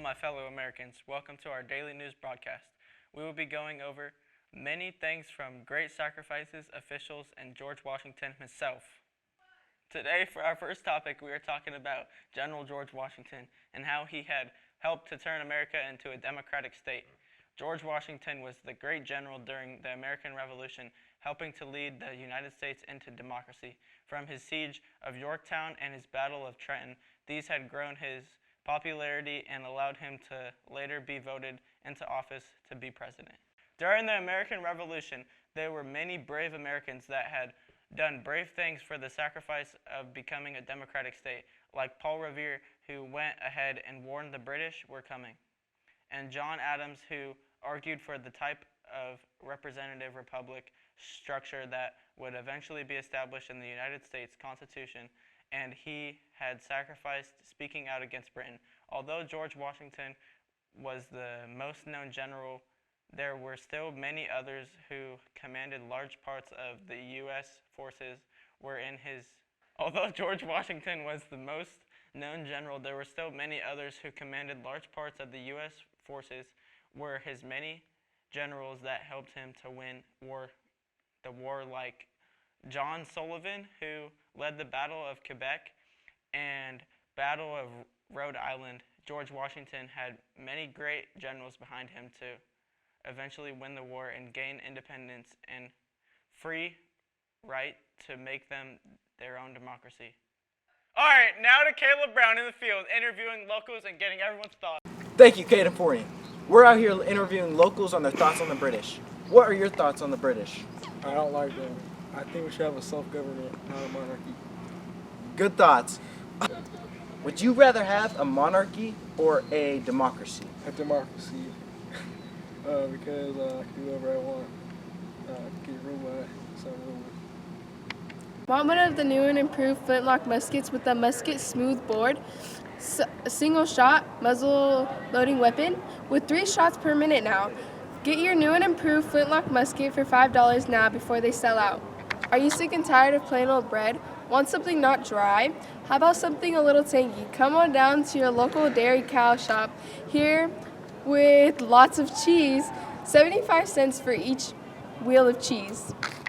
my fellow Americans. Welcome to our daily news broadcast. We will be going over many things from great sacrifices, officials, and George Washington himself. Today, for our first topic, we are talking about General George Washington and how he had helped to turn America into a democratic state. George Washington was the great general during the American Revolution, helping to lead the United States into democracy. From his siege of Yorktown and his Battle of Trenton, these had grown his popularity and allowed him to later be voted into office to be president. During the American Revolution, there were many brave Americans that had done brave things for the sacrifice of becoming a democratic state, like Paul Revere, who went ahead and warned the British were coming, and John Adams, who argued for the type of representative republic structure that would eventually be established in the United States Constitution, and he had sacrificed speaking out against Britain. Although George Washington was the most known general, there were still many others who commanded large parts of the U.S. forces were in his. Although George Washington was the most known general, there were still many others who commanded large parts of the U.S. forces were his many generals that helped him to win the war, like John Sullivan, who led the Battle of Quebec and Battle of Rhode Island. George Washington had many great generals behind him to eventually win the war and gain independence and free right to make them their own democracy. All right, now to Caleb Brown in the field, interviewing locals and getting everyone's thoughts. Thank you, Caden Forney. We're out here interviewing locals on their thoughts on the British. What are your thoughts on the British? I don't like them. I think we should have a self-government, not a monarchy. Good thoughts. Would you rather have a monarchy or a democracy? A democracy. Because I can do whatever I want. Get ruled by some ruler. Want one of the new and improved flintlock muskets with a musket smooth bore, a single shot muzzle loading weapon with 3 shots per minute now. Get your new and improved flintlock musket for $5 now before they sell out. Are you sick and tired of plain old bread? Want something not dry? How about something a little tangy? Come on down to your local dairy cow shop here with lots of cheese, 75 cents for each wheel of cheese.